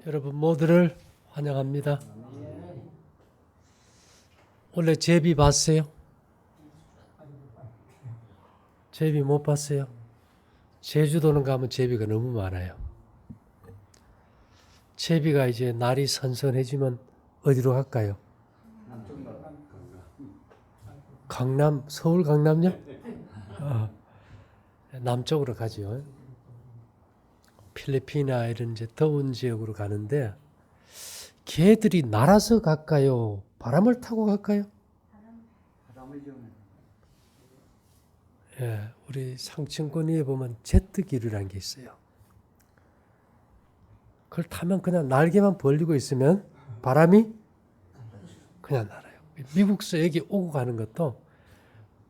여러분 모두를 환영합니다. 원래 제비 봤어요? 제비 못 봤어요? 제주도는 가면 제비가 너무 많아요. 제비가 이제 날이 선선해지면 어디로 갈까요? 강남, 서울 강남요? 남쪽으로 가죠. 필리핀이나 이런 이제 더운 지역으로 가는데 개들이 날아서 갈까요? 바람을 타고 갈까요? 예, 우리 상층권위에 보면 제트기류라는 게 있어요. 그걸 타면 그냥 날개만 벌리고 있으면 바람이 그냥 날아요. 미국서 여기 오고 가는 것도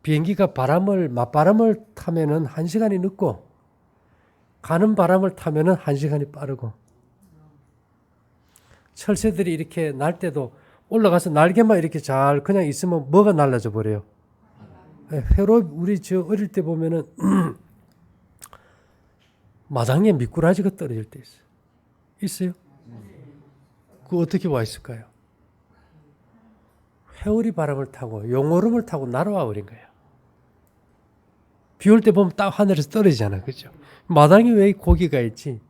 비행기가 맞바람을 타면은 1시간이 늦고 가는 바람을 타면은 1시간이 빠르고 철새들이 이렇게 날 때도 올라가서 날개만 이렇게 잘 그냥 있으면 뭐가 날라져 버려요. 회로 우리 저 어릴 때 보면은 마당에 미꾸라지가 떨어질 때 있어요. 있어요? 그거 어떻게 와 있을까요? 회오리 바람을 타고 용오름을 타고 날아와 버린 거예요. 비 올 때 보면 딱 하늘에서 떨어지잖아, 그렇죠? 마당에 왜 고기가 있지?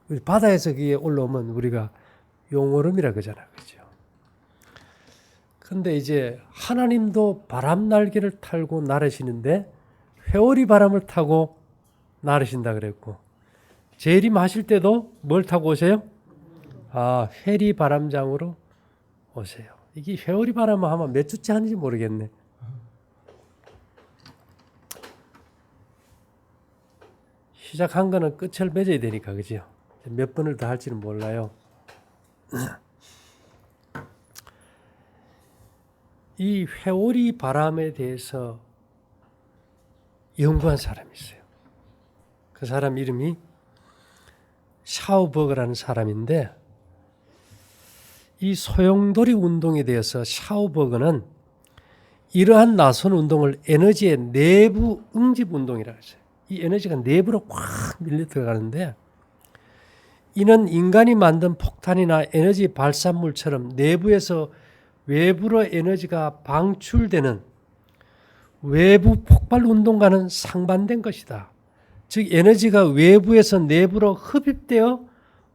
우리 바다에서 그게 올라오면 우리가 용오름이라 그러잖아, 그렇죠? 근데 이제 하나님도 바람 날개를 타고 날으시는데 회오리 바람을 타고 날으신다 그랬고 재림하실 때도 뭘 타고 오세요? 회리 바람장으로 오세요. 이게 회오리 바람을 하면 몇 주째 하는지 모르겠네. 시작한 거는 끝을 맺어야 되니까, 그죠? 몇 번을 더 할지는 몰라요. 이 회오리 바람에 대해서 연구한 사람이 있어요. 그 사람 이름이 샤우버그라는 사람인데 이 소용돌이 운동에 대해서 샤우버그는 이러한 나선 운동을 에너지의 내부 응집 운동이라고 했어요. 이 에너지가 내부로 확 밀려 들어가는데 이는 인간이 만든 폭탄이나 에너지 발산물처럼 내부에서 외부로 에너지가 방출되는 외부 폭발 운동과는 상반된 것이다. 즉 에너지가 외부에서 내부로 흡입되어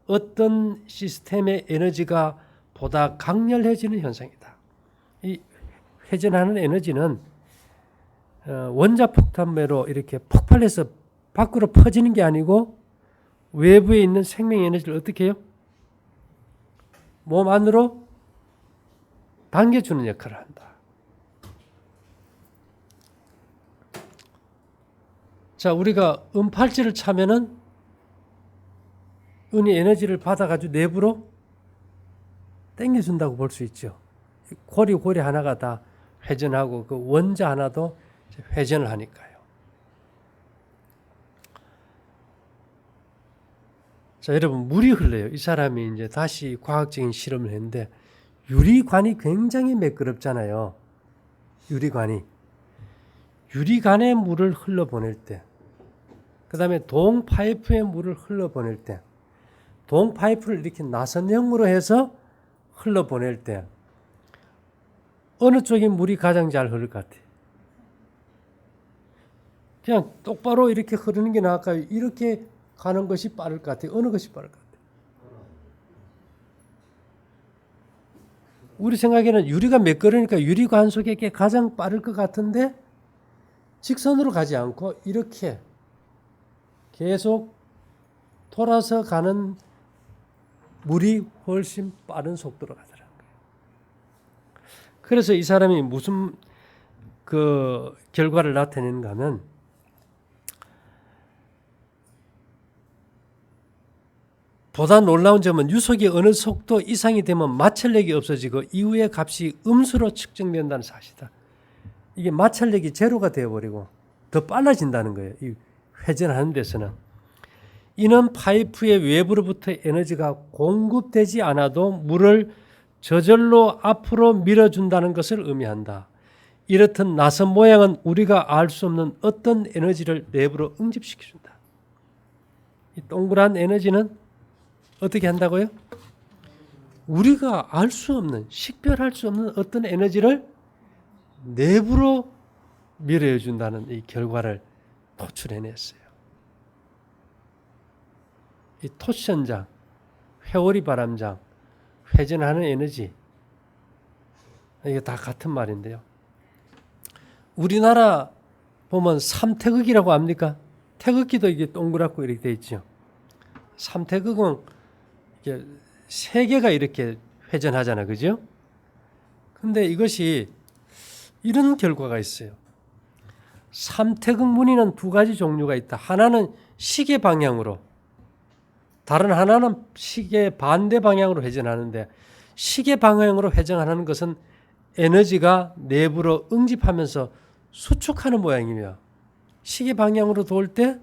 어떤 시스템의 에너지가 보다 강렬해지는 현상이다. 이 회전하는 에너지는 원자폭탄매로 이렇게 폭발해서 밖으로 퍼지는 게 아니고 외부에 있는 생명 에너지를 어떻게 해요? 몸 안으로 당겨주는 역할을 한다. 자, 우리가 음팔찌를 차면은 은이 에너지를 받아가지고 내부로 당겨준다고 볼 수 있죠. 고리 하나가 다 회전하고 그 원자 하나도 회전을 하니까요. 자, 여러분 물이 흘러요. 이 사람이 이제 다시 과학적인 실험을 했는데 유리관이 굉장히 매끄럽잖아요. 유리관에 물을 흘러보낼 때, 그 다음에 동 파이프에 물을 흘러보낼 때, 동 파이프를 이렇게 나선형으로 해서 흘러보낼 때 어느 쪽에 물이 가장 잘 흐를 것 같아요? 그냥 똑바로 이렇게 흐르는 게 나을까요? 이렇게 가는 것이 빠를 것 같아요? 어느 것이 빠를 것 같아요? 우리 생각에는 유리가 매끄러우니까 유리관 속에 가장 빠를 것 같은데 직선으로 가지 않고 이렇게 계속 돌아서 가는 물이 훨씬 빠른 속도로 가더라고요. 그래서 이 사람이 무슨 그 결과를 나타내는가 하면 보다 놀라운 점은 유속이 어느 속도 이상이 되면 마찰력이 없어지고 이후의 값이 음수로 측정된다는 사실이다. 이게 마찰력이 제로가 되어버리고 더 빨라진다는 거예요. 이 회전하는 데서는. 이는 파이프의 외부로부터 에너지가 공급되지 않아도 물을 저절로 앞으로 밀어준다는 것을 의미한다. 이렇듯 나선 모양은 우리가 알 수 없는 어떤 에너지를 내부로 응집시켜준다. 이 동그란 에너지는 어떻게 한다고요? 우리가 알 수 없는, 식별할 수 없는 어떤 에너지를 내부로 밀어해 준다는 이 결과를 도출해냈어요. 이 토션장, 회오리 바람장, 회전하는 에너지, 이게 다 같은 말인데요. 우리나라 보면 삼태극이라고 압니까? 태극기도 이게 동그랗고 이렇게 돼 있죠. 삼태극은 이게 세 개가 이렇게 회전하잖아, 그죠? 근데 이것이 이런 결과가 있어요. 삼태극 무늬는 두 가지 종류가 있다. 하나는 시계 방향으로, 다른 하나는 시계 반대 방향으로 회전하는데, 시계 방향으로 회전하는 것은 에너지가 내부로 응집하면서 수축하는 모양이며, 시계 방향으로 돌 때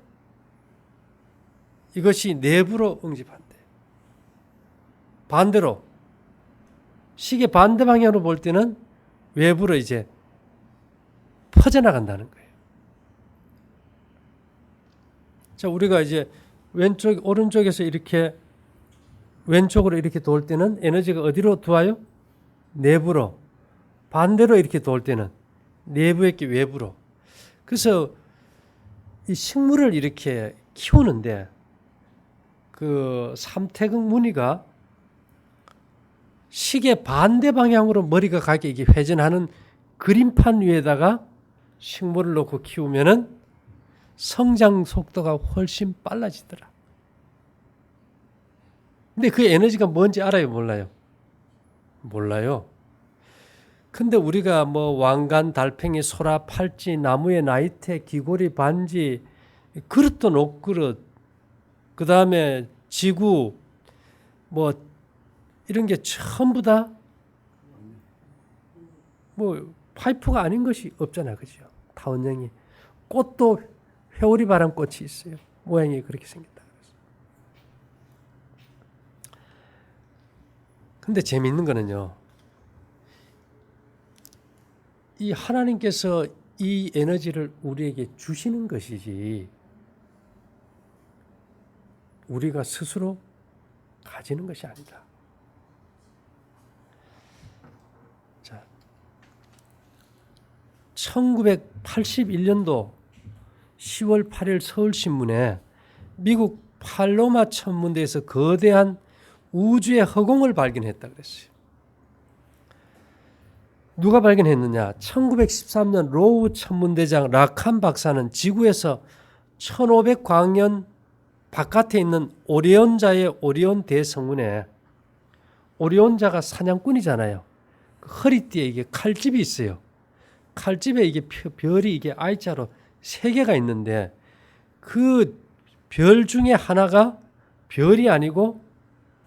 이것이 내부로 응집한대. 반대로 시계 반대 방향으로 볼 때는 외부로 이제 퍼져나간다는 거예요. 자, 우리가 이제 오른쪽에서 이렇게 왼쪽으로 이렇게 돌 때는 에너지가 어디로 들어와요? 내부로. 반대로 이렇게 돌 때는 내부에게 외부로. 그래서 이 식물을 이렇게 키우는데 그 삼태극 무늬가 시계 반대 방향으로 머리가 가게 이게 회전하는 그림판 위에다가 식물을 놓고 키우면은 성장 속도가 훨씬 빨라지더라. 근데 그 에너지가 뭔지 알아요, 몰라요? 몰라요. 근데 우리가 뭐 왕관, 달팽이, 소라, 팔찌, 나무의 나이테, 귀고리, 반지, 그릇도 녹그릇, 그 다음에 지구, 뭐 이런 게 전부 다 뭐 파이프가 아닌 것이 없잖아, 그죠? 타원형이. 꽃도 회오리 바람 꽃이 있어요. 모양이 그렇게 생겼다. 근데 재미있는 거는요, 이 하나님께서 이 에너지를 우리에게 주시는 것이지 우리가 스스로 가지는 것이 아니다. 자, 1981년도 10월 8일 서울신문에 미국 팔로마 천문대에서 거대한 우주의 허공을 발견했다 그랬어요. 누가 발견했느냐? 1913년 로우 천문대장 라칸 박사는 지구에서 1500광년 바깥에 있는 오리온자의 오리온 대성운에, 오리온자가 사냥꾼이잖아요. 그 허리띠에 이게 칼집이 있어요. 칼집에 이게 별이 이게 I자로 3개가 있는데 그 별 중에 하나가 별이 아니고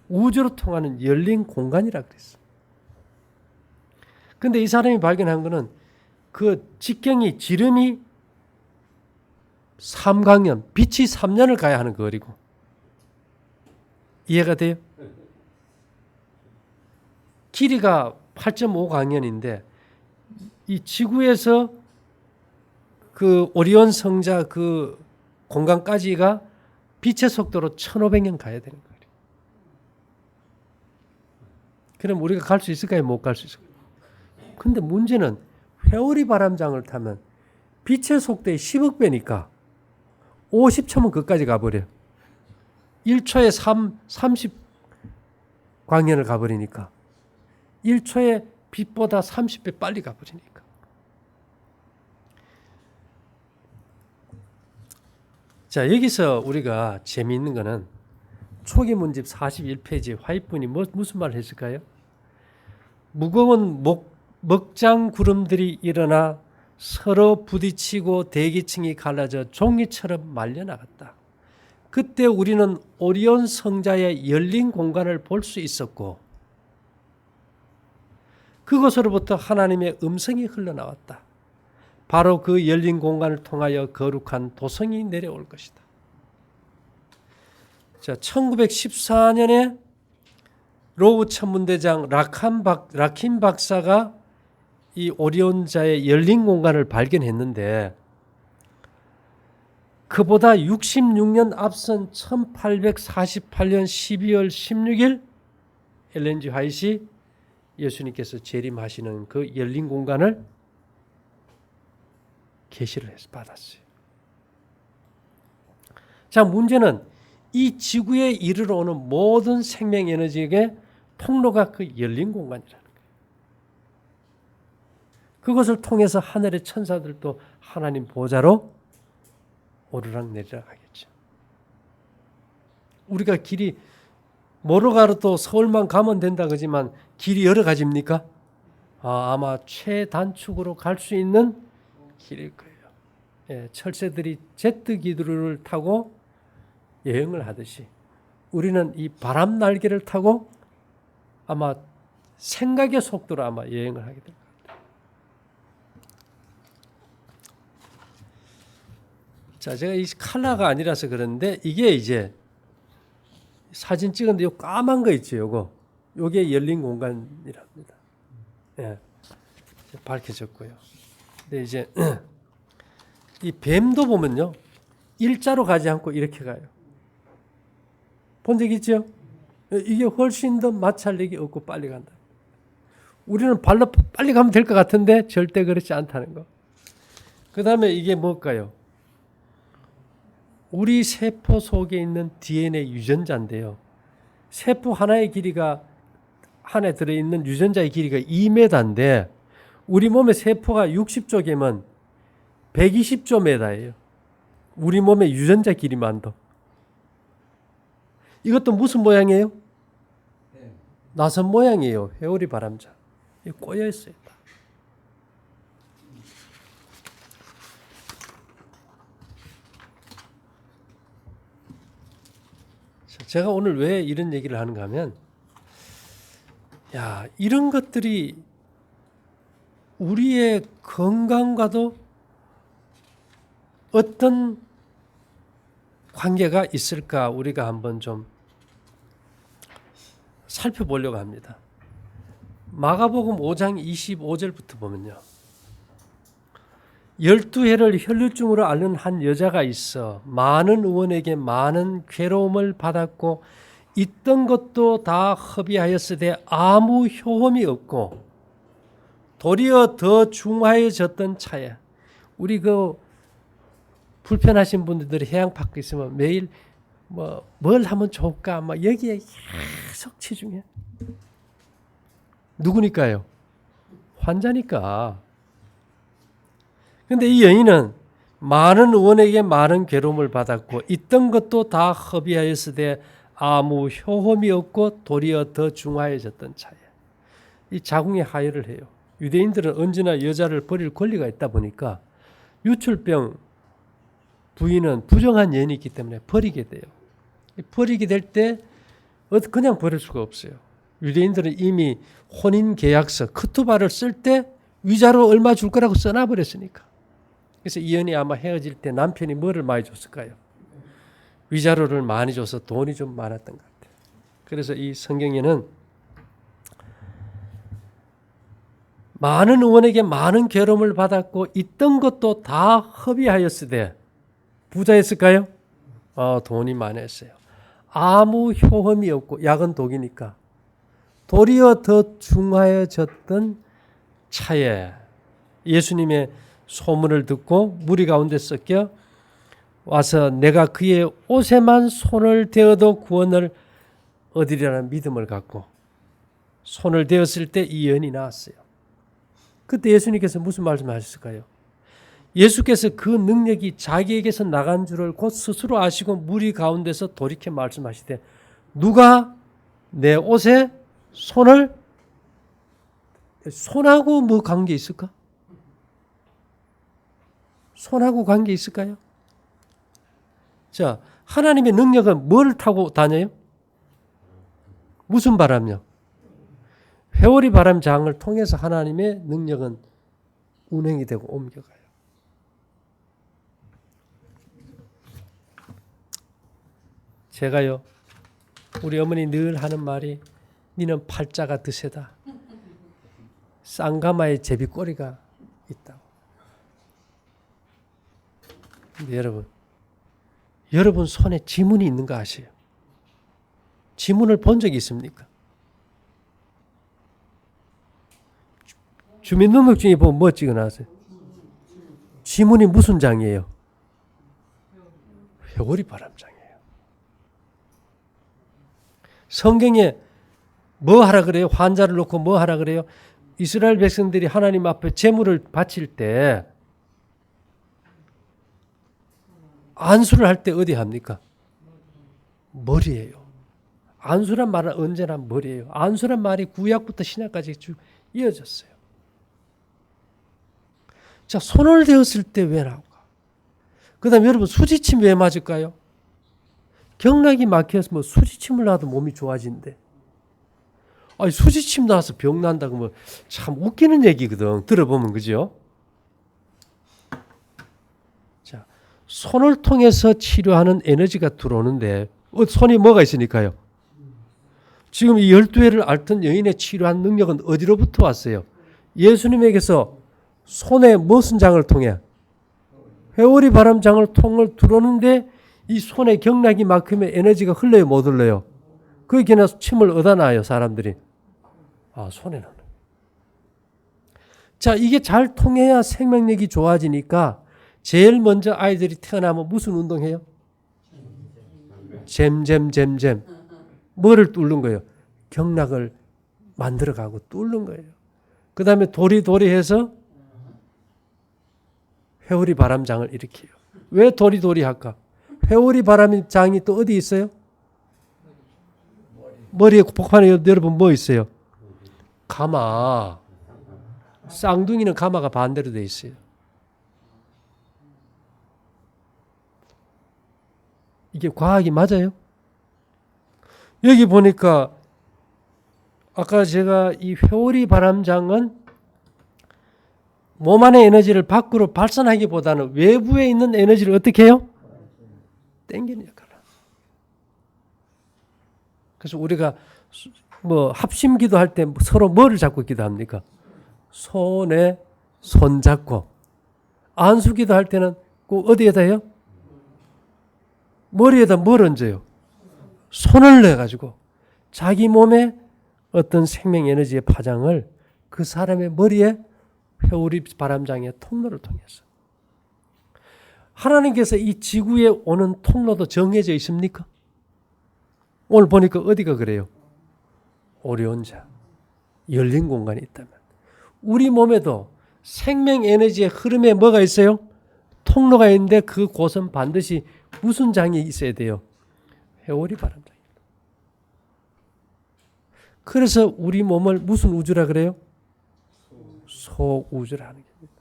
우주로 통하는 열린 공간이라 그랬어. 근데 이 사람이 발견한 거는 그 직경이 지름이 3광년, 빛이 3년을 가야 하는 거리고. 이해가 돼요? 길이가 8.5광년인데 이 지구에서 그 오리온 성자 그 공간까지가 빛의 속도로 1500년 가야 되는 거예요. 그럼 우리가 갈 수 있을까요? 못 갈 수 있을까요? 근데 문제는 회오리 바람장을 타면 빛의 속도의 10억 배니까 50초면 그까지 가버려요. 1초에 30광년을 가버리니까 1초에 빛보다 30배 빨리 가버리니까. 자, 여기서 우리가 재미있는 거는 초기 문집 41페이지 화이트분이 무슨 말을 했을까요? 무거운 먹장 구름들이 일어나 서로 부딪히고 대기층이 갈라져 종이처럼 말려나갔다. 그때 우리는 오리온 성자의 열린 공간을 볼 수 있었고 그곳으로부터 하나님의 음성이 흘러나왔다. 바로 그 열린 공간을 통하여 거룩한 도성이 내려올 것이다. 자, 1914년에 로우 천문대장 라킨 박사가 이 오리온자의 열린 공간을 발견했는데 그보다 66년 앞선 1848년 12월 16일 엘렌 G 화이트이 예수님께서 재림하시는 그 열린 공간을 계시를 해서 받았어요. 자, 문제는 이 지구에 이르러 오는 모든 생명 에너지의 통로가 그 열린 공간이라는 거예요. 그것을 통해서 하늘의 천사들도 하나님 보좌로 오르락내리락 하겠죠. 우리가 길이 뭐로 가도 서울만 가면 된다 그러지만 길이 여러 가지입니까? 아마 최단축으로 갈 수 있는 길일 거예요. 예, 철새들이 제트기들을 타고 여행을 하듯이 우리는 이 바람 날개를 타고 아마 생각의 속도로 아마 여행을 하게 될 것 같아요. 자, 제가 이 컬러가 아니라서 그런데 이게 이제 사진 찍었는데 요 까만 거 있죠, 요거. 요게 열린 공간이랍니다. 예. 밝혀졌고요. 근데 이제 이 뱀도 보면요. 일자로 가지 않고 이렇게 가요. 본 적 있죠? 이게 훨씬 더 마찰력이 없고 빨리 간다. 우리는 발로 빨리 가면 될 것 같은데 절대 그렇지 않다는 거. 그 다음에 이게 뭘까요? 우리 세포 속에 있는 DNA 유전자인데요. 세포 하나의 길이가 안에 들어있는 유전자의 길이가 2m인데 우리 몸의 세포가 60조 개면 120조 m예요. 우리 몸의 유전자 길이만 더. 이것도 무슨 모양이에요? 나선 모양이에요. 회오리 바람자. 꼬여 있어요. 제가 오늘 왜 이런 얘기를 하는가 하면 이런 것들이 우리의 건강과도 어떤 관계가 있을까 우리가 한번 좀 살펴보려고 합니다. 마가복음 5장 25절부터 보면요. 12해를 혈류증으로 앓는 한 여자가 있어 많은 의원에게 많은 괴로움을 받았고 있던 것도 다 허비하였으되 아무 효험이 없고 도리어 더 중하여졌던 차에 우리 그 불편하신 분들이 해양 밖에 있으면 매일 뭘 하면 좋을까 막 여기에 계속 치중해. 누구니까요? 환자니까. 근데 이 여인은 많은 의원에게 많은 괴로움을 받았고 있던 것도 다 허비하였으되 아무 효험이 없고 도리어 더 중하여졌던 차에 이 자궁에 하혈을 해요. 유대인들은 언제나 여자를 버릴 권리가 있다 보니까 유출병 부인은 부정한 여인이 있기 때문에 버리게 돼요. 버리게 될 때 그냥 버릴 수가 없어요. 유대인들은 이미 혼인계약서 크투바를 쓸 때 위자료 얼마 줄 거라고 써놔버렸으니까. 그래서 이 여인이 아마 헤어질 때 남편이 뭐를 많이 줬을까요? 위자료를 많이 줘서 돈이 좀 많았던 것 같아요. 그래서 이 성경에는 많은 의원에게 많은 괴로움을 받았고 있던 것도 다 허비하였으되 부자였을까요? 돈이 많았어요. 아무 효험이 없고 약은 독이니까 도리어 더 중하여졌던 차에 예수님의 소문을 듣고 무리 가운데 섞여 와서 내가 그의 옷에만 손을 대어도 구원을 얻으리라는 믿음을 갖고 손을 대었을 때 이 여인이 나왔어요. 그때 예수님께서 무슨 말씀하셨을까요? 예수께서 그 능력이 자기에게서 나간 줄을 곧 스스로 아시고 무리 가운데서 돌이켜 말씀하시되 누가 내 옷에 손하고 뭐 관계 있을까? 손하고 관계 있을까요? 자, 하나님의 능력은 뭘 타고 다녀요? 무슨 바람요? 회오리 바람 장을 통해서 하나님의 능력은 운행이 되고 옮겨가요. 제가요, 우리 어머니 늘 하는 말이 니는 팔자가 드세다. 쌍가마에 제비꼬리가 있다고. 근데 여러분, 여러분 손에 지문이 있는 거 아세요? 지문을 본 적이 있습니까? 주민등록증에 보면 뭐 찍어놨어요? 지문이 무슨 장이에요? 회오리 바람장이에요. 성경에 뭐 하라 그래요? 환자를 놓고 뭐 하라 그래요? 이스라엘 백성들이 하나님 앞에 제물을 바칠 때 안수를 할 때 어디 합니까? 머리예요. 안수란 말은 언제나 머리예요. 안수란 말이 구약부터 신약까지 쭉 이어졌어요. 자, 손을 대었을 때 왜 나올까? 그 다음에 여러분 수지침 왜 맞을까요? 경락이 막혀서 뭐 수지침을 놔도 몸이 좋아진대. 아니, 수지침 나와서 병 난다 그러면 참 웃기는 얘기거든. 들어보면 그죠? 자, 손을 통해서 치료하는 에너지가 들어오는데 손이 뭐가 있으니까요? 지금 이 12회를 앓던 여인의 치료한 능력은 어디로부터 왔어요? 예수님에게서 손에 무슨 장을 통해? 회오리 바람장을 통을 들어오는데 이 손에 경락이 막히면 에너지가 흘러요, 못 흘러요? 그게 그냥 침을 얻어 놔요, 사람들이. 아, 손에는. 자, 이게 잘 통해야 생명력이 좋아지니까 제일 먼저 아이들이 태어나면 무슨 운동해요? 잼잼잼잼. 뭐를 뚫는 거예요? 경락을 만들어가고 뚫는 거예요. 그 다음에 도리도리해서 회오리 바람장을 일으켜요. 왜 도리도리 할까? 회오리 바람장이 또 어디 있어요? 머리에 복판에 여러분 뭐 있어요? 가마. 쌍둥이는 가마가 반대로 돼 있어요. 이게 과학이 맞아요? 여기 보니까 아까 제가 이 회오리 바람장은 몸 안의 에너지를 밖으로 발산하기보다는 외부에 있는 에너지를 어떻게 해요? 땡기는 역할을. 그래서 우리가 뭐 합심기도 할 때 서로 뭐를 잡고 기도합니까? 손에 손 잡고. 안수기도 할 때는 꼭 어디에다 해요? 머리에다 뭘 얹어요? 손을 내가지고 자기 몸에 어떤 생명 에너지의 파장을 그 사람의 머리에 회오리 바람장의 통로를 통해서. 하나님께서 이 지구에 오는 통로도 정해져 있습니까? 오늘 보니까 어디가 그래요? 오리온자. 열린 공간이 있다면. 우리 몸에도 생명 에너지의 흐름에 뭐가 있어요? 통로가 있는데 그 곳은 반드시 무슨 장이 있어야 돼요? 회오리 바람장입니다. 그래서 우리 몸을 무슨 우주라 그래요? 소우주라는 겁니다.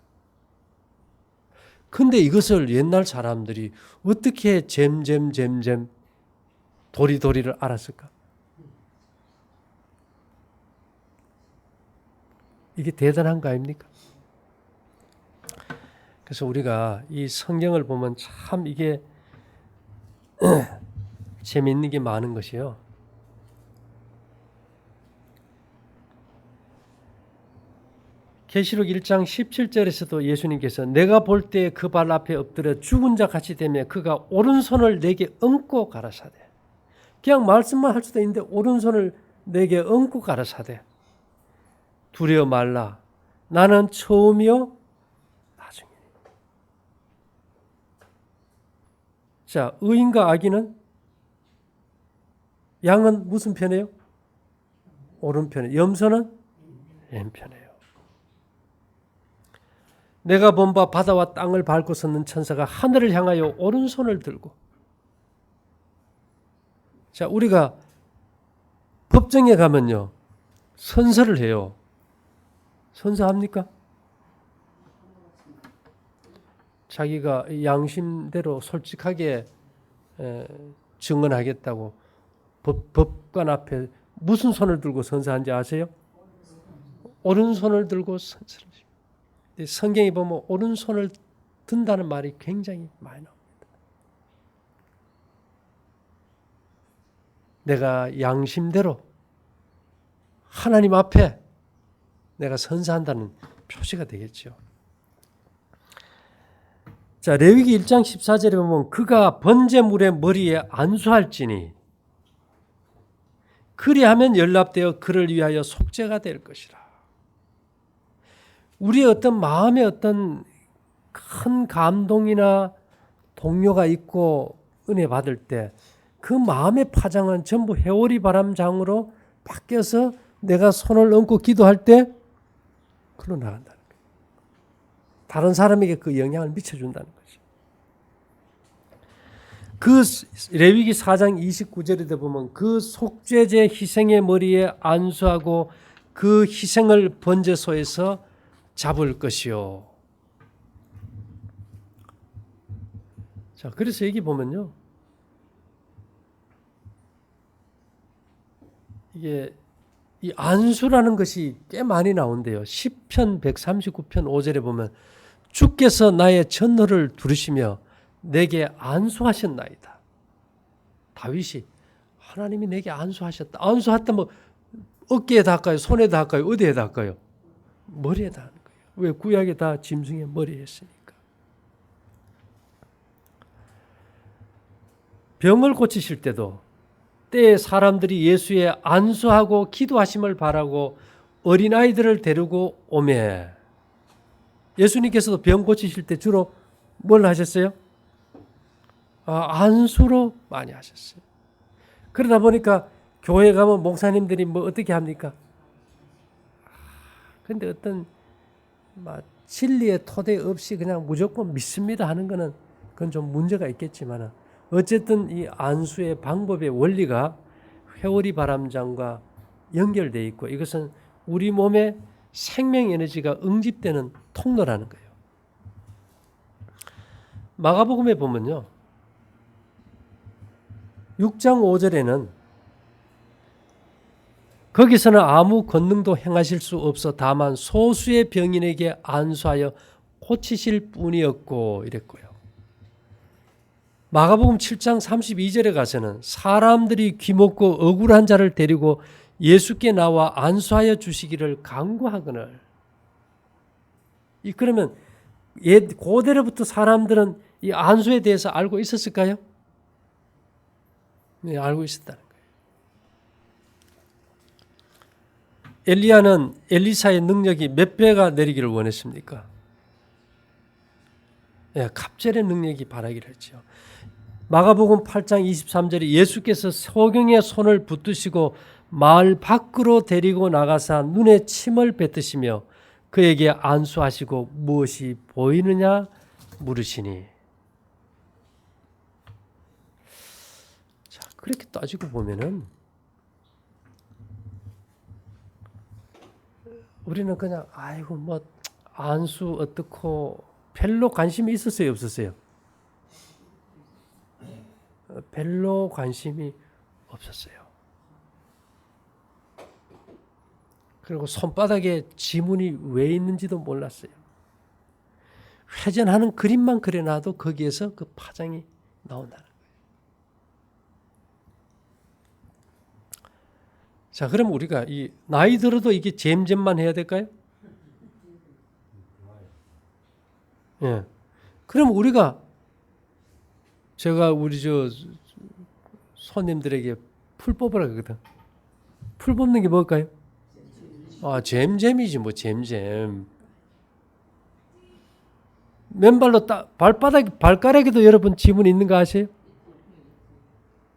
근데 이것을 옛날 사람들이 어떻게 잼잼잼잼 도리도리를 알았을까? 이게 대단한 거 아닙니까? 그래서 우리가 이 성경을 보면 참 이게 재미있는 게 많은 것이요. 계시록 1장 17절에서도 예수님께서 내가 볼 때 그 발 앞에 엎드려 죽은 자 같이 되며 그가 오른손을 내게 얹고 가라사대. 그냥 말씀만 할 수도 있는데 오른손을 내게 얹고 가라사대. 두려워 말라. 나는 처음이요 나중이니. 자, 의인과 악인은 양은 무슨 편이에요? 오른편에. 염소는 왼편이에요. 내가 본 바 바다와 땅을 밟고 섰는 천사가 하늘을 향하여 오른손을 들고. 자, 우리가 법정에 가면요. 선서를 해요. 선서합니까? 자기가 양심대로 솔직하게 증언하겠다고 법관 앞에 무슨 손을 들고 선서한지 아세요? 오른손을 들고 선서를 합니다. 성경에 보면 오른손을 든다는 말이 굉장히 많이 나옵니다. 내가 양심대로 하나님 앞에 내가 선서한다는 표시가 되겠죠. 자, 레위기 1장 14절에 보면 그가 번제물의 머리에 안수할지니 그리하면 연락되어 그를 위하여 속죄가 될 것이라. 우리의 어떤 마음에 어떤 큰 감동이나 동요가 있고 은혜 받을 때 그 마음의 파장은 전부 회오리 바람장으로 바뀌어서 내가 손을 얹고 기도할 때 글로 나간다는 거예요. 다른 사람에게 그 영향을 미쳐준다는 거죠. 그 레위기 4장 29절에 보면 그 속죄제 희생의 머리에 안수하고 그 희생을 번제소에서 잡을 것이요. 자, 그래서 여기 보면요. 이게 이 안수라는 것이 꽤 많이 나온대요. 시편 139편 5절에 보면 주께서 나의 전허를 두르시며 내게 안수하셨나이다. 다윗이 하나님이 내게 안수하셨다. 안수했다 뭐 어깨에다 할까요? 손에다 할까요? 어디에다 할까요? 머리에다 하는 거예요. 왜? 구약에 다 짐승의 머리에 했으니까. 병을 고치실 때도 때에 사람들이 예수의 안수하고 기도하심을 바라고 어린아이들을 데리고 오매 예수님께서도 병 고치실 때 주로 뭘 하셨어요? 안수로 많이 하셨어요. 그러다 보니까 교회 가면 목사님들이 뭐 어떻게 합니까? 근데 어떤 진리의 토대 없이 그냥 무조건 믿습니다 하는 거는 그건 좀 문제가 있겠지만 어쨌든 이 안수의 방법의 원리가 회오리 바람장과 연결되어 있고 이것은 우리 몸의 생명 에너지가 응집되는 통로라는 거예요. 마가복음에 보면요. 6장 5절에는 거기서는 아무 권능도 행하실 수 없어 다만 소수의 병인에게 안수하여 고치실 뿐이었고 이랬고요. 마가복음 7장 32절에 가서는 사람들이 귀먹고 억울한 자를 데리고 예수께 나와 안수하여 주시기를 간구하거늘. 그러면 고대로부터 사람들은 이 안수에 대해서 알고 있었을까요? 네, 알고 있었다는 거예요. 엘리야는 엘리사의 능력이 몇 배가 내리기를 원했습니까? 네, 갑절의 능력이 바라기를 했죠. 마가복음 8장 23절에 예수께서 소경의 손을 붙드시고 마을 밖으로 데리고 나가사 눈에 침을 뱉으시며 그에게 안수하시고 무엇이 보이느냐 물으시니. 자, 그렇게 따지고 보면은 우리는 그냥 아이고 뭐 안수 어떻고 별로 관심이 있었어요, 없었어요? 별로 관심이 없었어요. 그리고 손바닥에 지문이 왜 있는지도 몰랐어요. 회전하는 그림만 그려놔도 거기에서 그 파장이 나온다는 거예요. 자, 그럼 우리가 이 나이 들어도 이게 잼잼만 해야 될까요? 예. 그럼 우리가 제가 우리 손님들에게 풀 뽑으라 그러거든. 풀 뽑는 게 뭘까요? 잼잼이지 뭐 잼잼. 맨발로 발가락에도 여러분 지문이 있는 거 아세요?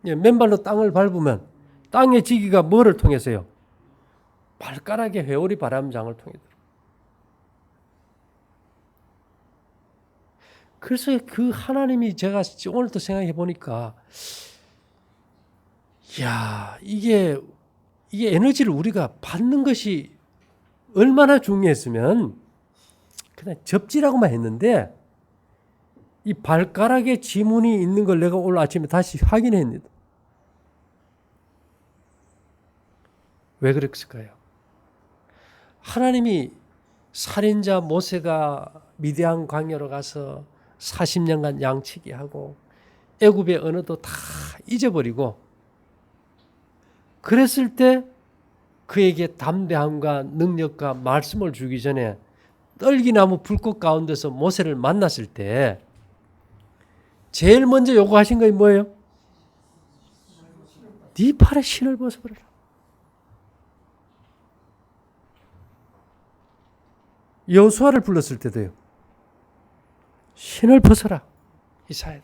예, 맨발로 땅을 밟으면 땅의 지기가 뭐를 통해서요? 발가락의 회오리 바람장을 통해. 그래서 그 하나님이 제가 오늘도 생각해 보니까 이게 에너지를 우리가 받는 것이 얼마나 중요했으면 그냥 접지라고만 했는데 이 발가락에 지문이 있는 걸 내가 오늘 아침에 다시 확인했는데 왜 그랬을까요? 하나님이 살인자 모세가 미디안 광야로 가서 40년간 양치기 하고 애굽의 언어도 다 잊어버리고 그랬을 때 그에게 담대함과 능력과 말씀을 주기 전에 떨기나무 불꽃 가운데서 모세를 만났을 때 제일 먼저 요구하신 게 뭐예요? 네 팔에 신을 벗어버려라. 여호수아를 불렀을 때도요. 신을 벗어라. 이사야.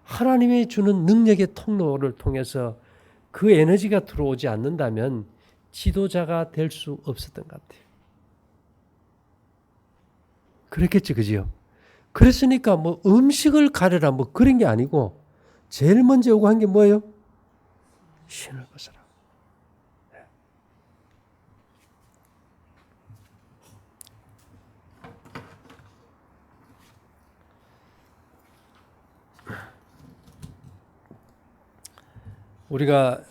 하나님이 주는 능력의 통로를 통해서 그 에너지가 들어오지 않는다면 지도자가 될 수 없었던 것 같아요. 그랬겠지, 그지요? 그랬으니까 뭐 음식을 가려라 뭐 그런 게 아니고 제일 먼저 요구한 게 뭐예요? 신을 벗어라. 우리가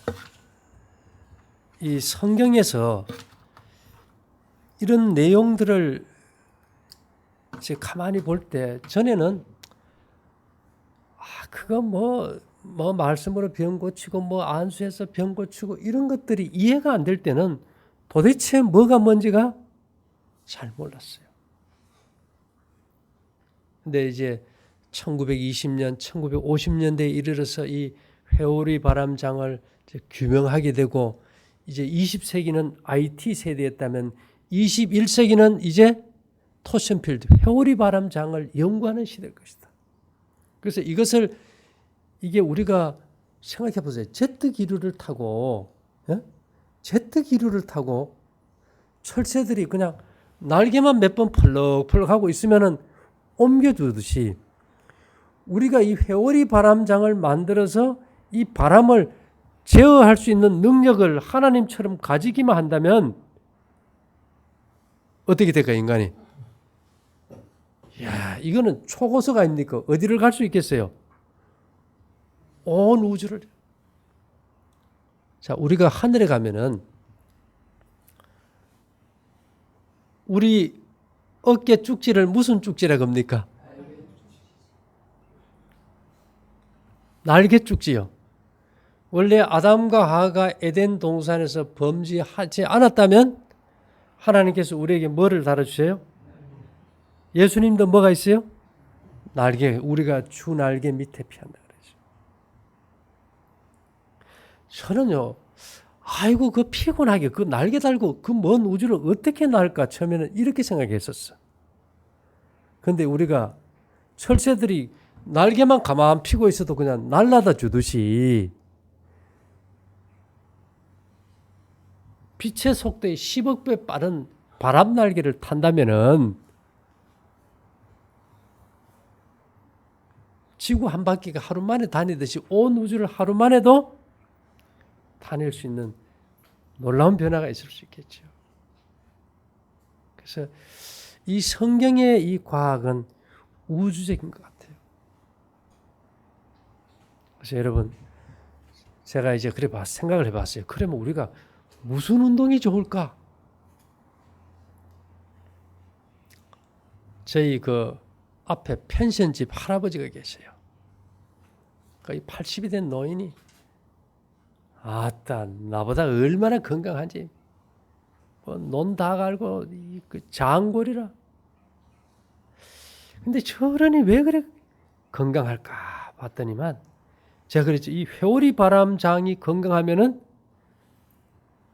이 성경에서 이런 내용들을 이제 가만히 볼 때 전에는 그거 뭐 말씀으로 병 고치고 뭐 안수해서 병 고치고 이런 것들이 이해가 안 될 때는 도대체 뭐가 뭔지가 잘 몰랐어요. 근데 이제 1920년, 1950년대에 이르러서 이 회오리 바람장을 규명하게 되고 이제 20세기는 IT 세대였다면 21세기는 이제 토션필드, 회오리 바람장을 연구하는 시대일 것이다. 그래서 이게 우리가 생각해 보세요. 제트기류를 타고 철새들이 그냥 날개만 몇 번 펄럭펄럭 하고 있으면은 옮겨두듯이 우리가 이 회오리 바람장을 만들어서 이 바람을 제어할 수 있는 능력을 하나님처럼 가지기만 한다면 어떻게 될까, 인간이? 야, 이거는 초고속 아닙니까? 어디를 갈 수 있겠어요? 온 우주를. 자, 우리가 하늘에 가면은 우리 어깨 쭉지를 무슨 쭉지라고 합니까? 날개 쭉지요. 원래 아담과 하와가 에덴 동산에서 범죄하지 않았다면 하나님께서 우리에게 뭐를 달아주세요? 예수님도 뭐가 있어요? 날개, 우리가 주 날개 밑에 피한다 그러죠. 저는요, 아이고 그 피곤하게 그 날개 달고 그 먼 우주를 어떻게 날까 처음에는 이렇게 생각했었어. 그런데 우리가 철새들이 날개만 가만 피고 있어도 그냥 날라다 주듯이 빛의 속도의 10억 배 빠른 바람 날개를 탄다면은 지구 한 바퀴가 하루 만에 다니듯이 온 우주를 하루 만에도 다닐 수 있는 놀라운 변화가 있을 수 있겠죠. 그래서 이 성경의 이 과학은 우주적인 것 같아요. 그래서 여러분, 제가 이제 그래 생각을 해봤어요. 그러면 우리가 무슨 운동이 좋을까? 저희 그 앞에 펜션집 할아버지가 계세요. 거의 80이 된 노인이 아따 나보다 얼마나 건강한지 뭐 논 다 갈고 그 장골이라. 근데 저러니 왜 그래 건강할까 봤더니만 제가 그랬죠. 이 회오리 바람장이 건강하면은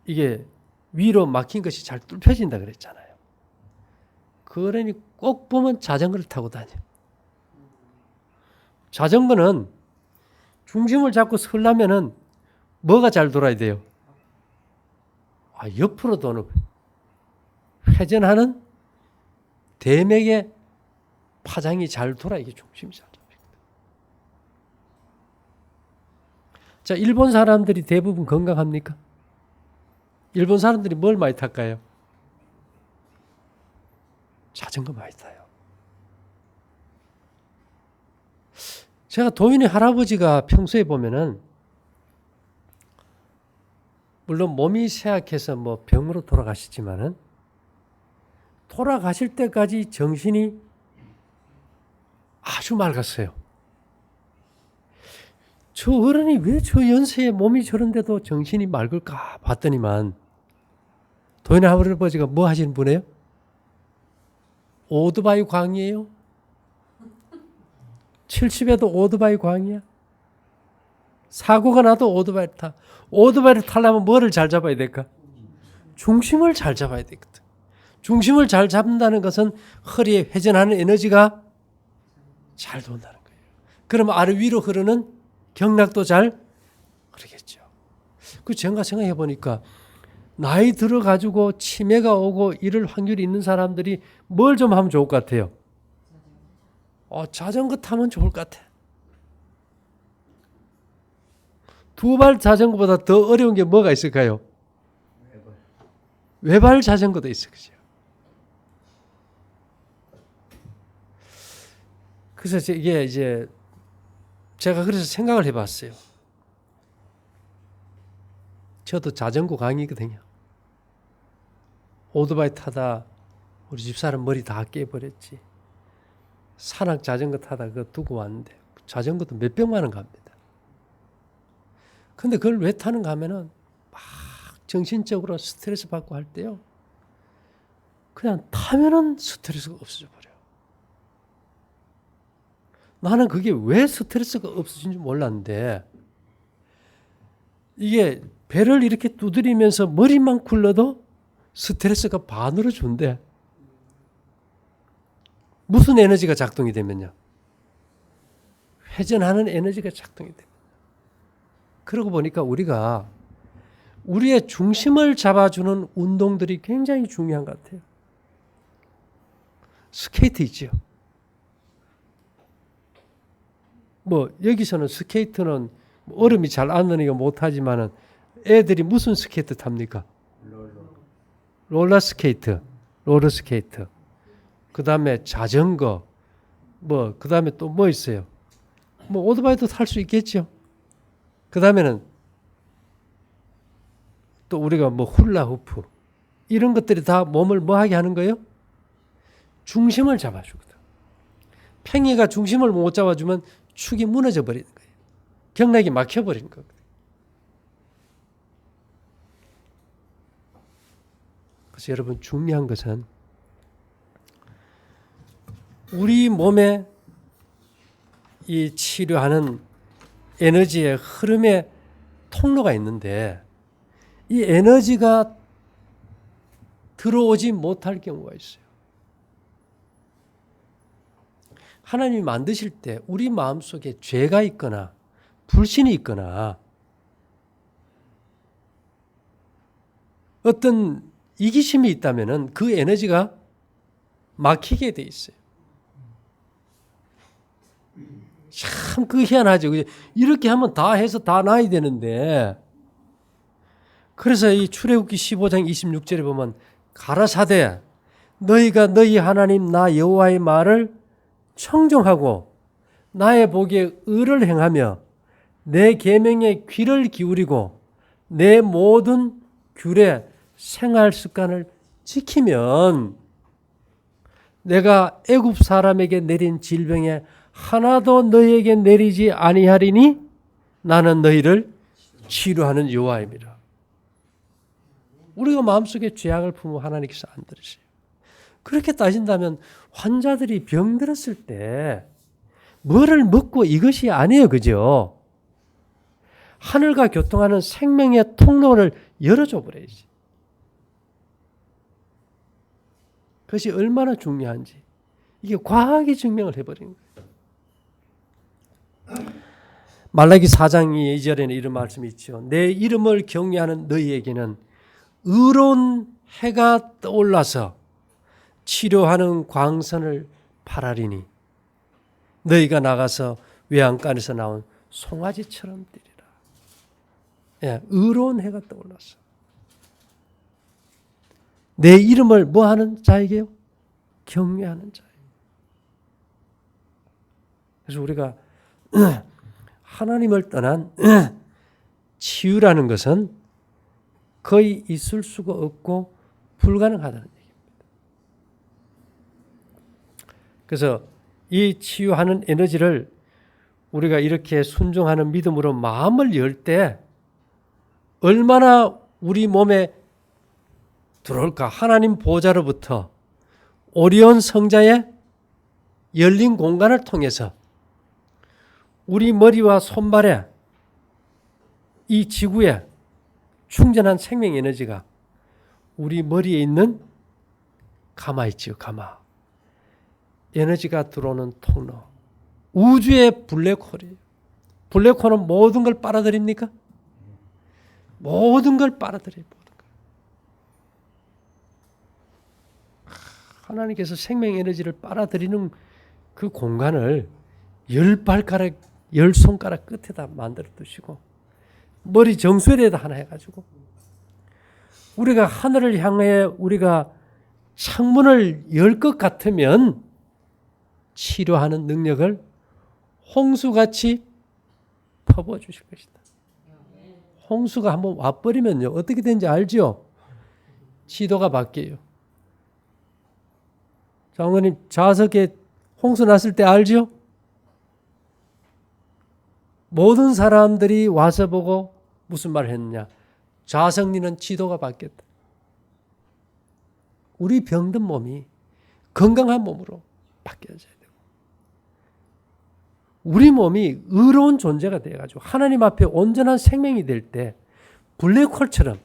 이게 위로 막힌 것이 잘 뚫혀진다 그랬잖아요. 그러니 꼭 보면 자전거를 타고 다녀. 자전거는 중심을 잡고 서려면은 뭐가 잘 돌아야 돼요? 옆으로 도는 회전하는 대맥의 파장이 잘 돌아 이게 중심이 잘 잡힙니다. 자, 일본 사람들이 대부분 건강합니까? 일본 사람들이 뭘 많이 탈까요? 자전거 많이 타요. 제가 도인의 할아버지가 평소에 보면은 물론 몸이 쇠약해서 뭐 병으로 돌아가시지만은 돌아가실 때까지 정신이 아주 맑았어요. 저 어른이 왜 저 연세에 몸이 저런데도 정신이 맑을까 봤더니만 도인의 할아버지가 뭐 하시는 분이에요? 오토바이 광이에요? 70에도 오토바이 광이야. 사고가 나도 오토바이 타. 오토바이를 타려면 뭐를 잘 잡아야 될까? 중심을 잘 잡아야 되거든. 중심을 잘 잡는다는 것은 허리에 회전하는 에너지가 잘 돈다는 거예요. 그럼 아래 위로 흐르는 경락도 잘 흐르겠죠. 그 제가 생각해 보니까 나이 들어 가지고 치매가 오고 이럴 확률이 있는 사람들이 뭘 좀 하면 좋을 것 같아요. 자전거 타면 좋을 것 같아. 두 발 자전거보다 더 어려운 게 뭐가 있을까요? 외발 자전거도 있어, 그죠? 그래서 이게 이제 제가 그래서 생각을 해봤어요. 저도 자전거 강의거든요. 오토바이 타다 우리 집사람 머리 다 깨버렸지. 산악 자전거 타다 그거 두고 왔는데 자전거도 몇백만 원 갑니다. 근데 그걸 왜 타는가 하면은 막 정신적으로 스트레스 받고 할 때요. 그냥 타면은 스트레스가 없어져 버려요. 나는 그게 왜 스트레스가 없어진지 몰랐는데 이게 배를 이렇게 두드리면서 머리만 굴러도 스트레스가 반으로 준대. 무슨 에너지가 작동이 되면요? 회전하는 에너지가 작동이 됩니다. 그러고 보니까 우리가 우리의 중심을 잡아주는 운동들이 굉장히 중요한 것 같아요. 스케이트 있죠. 여기서는 스케이트는 얼음이 잘 안 넣으니까 못하지만은 애들이 무슨 스케이트 탑니까? 롤러 스케이트. 그 다음에 자전거. 그 다음에 또 뭐 있어요? 오토바이도 탈 수 있겠죠. 그 다음에는 또 우리가 훌라후프. 이런 것들이 다 몸을 뭐 하게 하는 거예요? 중심을 잡아주거든. 팽이가 중심을 못 잡아주면 축이 무너져 버리는 거예요. 경락이 막혀버리는 거거든. 그래서 여러분 중요한 것은 우리 몸에 이 치료하는 에너지의 흐름의 통로가 있는데 이 에너지가 들어오지 못할 경우가 있어요. 하나님이 만드실 때 우리 마음속에 죄가 있거나 불신이 있거나 어떤 이기심이 있다면 그 에너지가 막히게 돼 있어요. 참 그 희한하죠. 이렇게 하면 다 해서 다 나야 되는데 그래서 이 출애굽기 15장 26절에 보면 가라사대 너희가 너희 하나님 나 여호와의 말을 청종하고 나의 보기에 의를 행하며 내 계명에 귀를 기울이고 내 모든 규례 생활 습관을 지키면 내가 애굽 사람에게 내린 질병에 하나도 너희에게 내리지 아니하리니 나는 너희를 치료하는 여호와입니다. 우리가 마음속에 죄악을 품으면 하나님께서 안 들으세요. 그렇게 따진다면 환자들이 병들었을 때 뭐를 먹고 이것이 아니에요. 그죠? 하늘과 교통하는 생명의 통로를 열어줘 버려야지. 그것이 얼마나 중요한지 이게 과학이 증명을 해버린 거예요. 말라기 4장 2절에는 이런 말씀이 있죠. 내 이름을 경외하는 너희에게는 의로운 해가 떠올라서 치료하는 광선을 발하리니 너희가 나가서 외양간에서 나온 송아지처럼 뛰리라. 예, 의로운 해가 떠올라서 내 이름을 뭐 하는 자에게요? 경외하는 자에게. 그래서 우리가 하나님을 떠난 치유라는 것은 거의 있을 수가 없고 불가능하다는 얘기입니다. 그래서 이 치유하는 에너지를 우리가 이렇게 순종하는 믿음으로 마음을 열 때 얼마나 우리 몸에 들어올까? 하나님 보좌로부터 오리온 성자의 열린 공간을 통해서 우리 머리와 손발에 이 지구에 충전한 생명 에너지가 우리 머리에 있는 가마 있지요. 가마. 에너지가 들어오는 통로. 우주의 블랙홀이에요. 블랙홀은 모든 걸 빨아들입니까? 모든 걸 빨아들여요. 모든 걸. 하나님께서 생명 에너지를 빨아들이는 그 공간을 10발가락, 10손가락 끝에다 만들어 두시고 머리 정수리에다 하나 해가지고 우리가 하늘을 향해 우리가 창문을 열 것 같으면 치료하는 능력을 홍수같이 퍼부어 주실 것이다. 홍수가 한번 와버리면요. 어떻게 되는지 알죠? 지도가 바뀌어요. 장로님 좌석에 홍수 났을 때 알죠? 모든 사람들이 와서 보고 무슨 말을 했느냐. 좌석리는 지도가 바뀌었다. 우리 병든 몸이 건강한 몸으로 바뀌어져야 되고 우리 몸이 의로운 존재가 되어가지고 하나님 앞에 온전한 생명이 될 때 블랙홀처럼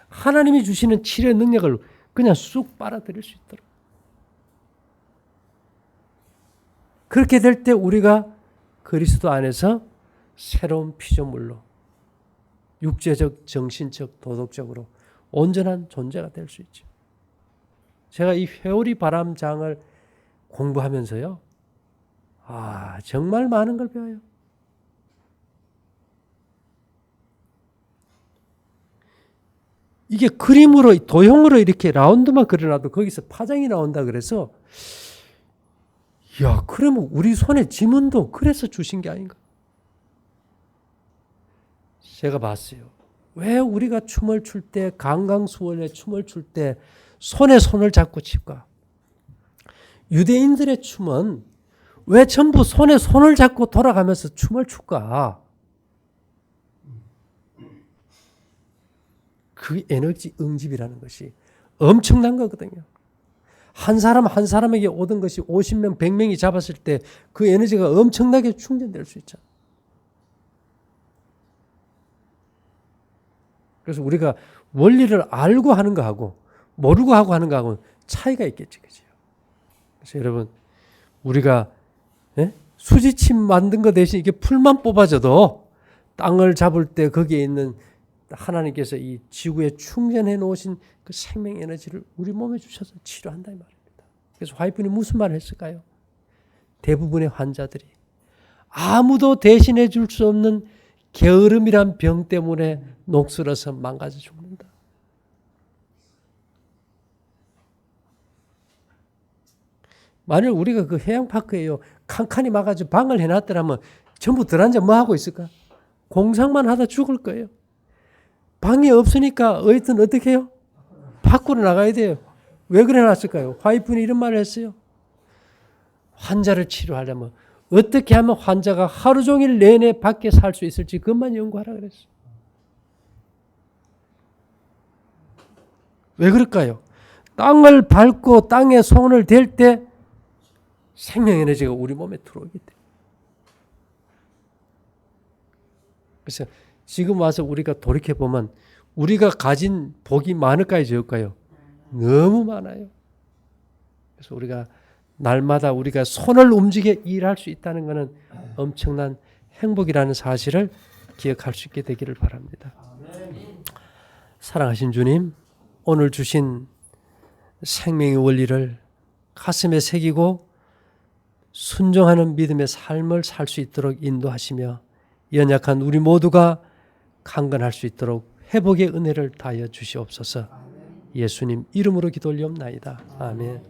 하나님이 주시는 치료 능력을 그냥 쑥 빨아들일 수 있도록 그렇게 될 때 우리가 그리스도 안에서 새로운 피조물로 육체적, 정신적, 도덕적으로 온전한 존재가 될 수 있죠. 제가 이 회오리 바람장을 공부하면서요. 정말 많은 걸 배워요. 이게 그림으로, 도형으로 이렇게 라운드만 그려놔도 거기서 파장이 나온다 그래서 그러면 우리 손에 지문도 그래서 주신 게 아닌가? 제가 봤어요. 왜 우리가 춤을 출 때, 강강수월에 춤을 출 때 손에 손을 잡고 칠까? 유대인들의 춤은 왜 전부 손에 손을 잡고 돌아가면서 춤을 출까? 그 에너지 응집이라는 것이 엄청난 거거든요. 한 사람 한 사람에게 오던 것이 50명, 100명이 잡았을 때 그 에너지가 엄청나게 충전될 수 있잖아요. 그래서 우리가 원리를 알고 하는 거하고 모르고 하고 하는 거하고는 차이가 있겠지. 그죠? 그래서 여러분 우리가 수지침 만든 거 대신 이게 풀만 뽑아줘도 땅을 잡을 때 거기에 있는 하나님께서 이 지구에 충전해 놓으신 그 생명 에너지를 우리 몸에 주셔서 치료한다 이 말입니다. 그래서 화이트분이 무슨 말을 했을까요? 대부분의 환자들이 아무도 대신해 줄 수 없는 게으름이란 병 때문에 녹슬어서 망가져 죽는다. 만일 우리가 그 해양파크에요 칸칸이 막아서 방을 해놨더라면 전부 들어앉아 뭐 하고 있을까? 공상만 하다 죽을 거예요. 방이 없으니까 어쨌든 어떻게 해요? 밖으로 나가야 돼요. 왜 그래 놨을까요? 화이트분이 이런 말을 했어요. 환자를 치료하려면 어떻게 하면 환자가 하루 종일 내내 밖에 살 수 있을지 그것만 연구하라 그랬어요. 왜 그럴까요? 땅을 밟고 땅에 손을 댈 때 생명 에너지가 우리 몸에 들어오기 때문에. 그래서 지금 와서 우리가 돌이켜보면 우리가 가진 복이 많을까요? 적을까요? 너무 많아요. 그래서 우리가 날마다 우리가 손을 움직여 일할 수 있다는 것은 엄청난 행복이라는 사실을 기억할 수 있게 되기를 바랍니다. 사랑하신 주님, 오늘 주신 생명의 원리를 가슴에 새기고 순종하는 믿음의 삶을 살 수 있도록 인도하시며 연약한 우리 모두가 강건할 수 있도록 회복의 은혜를 다하여 주시옵소서. 예수님 이름으로 기도 올리옵나이다. 아멘.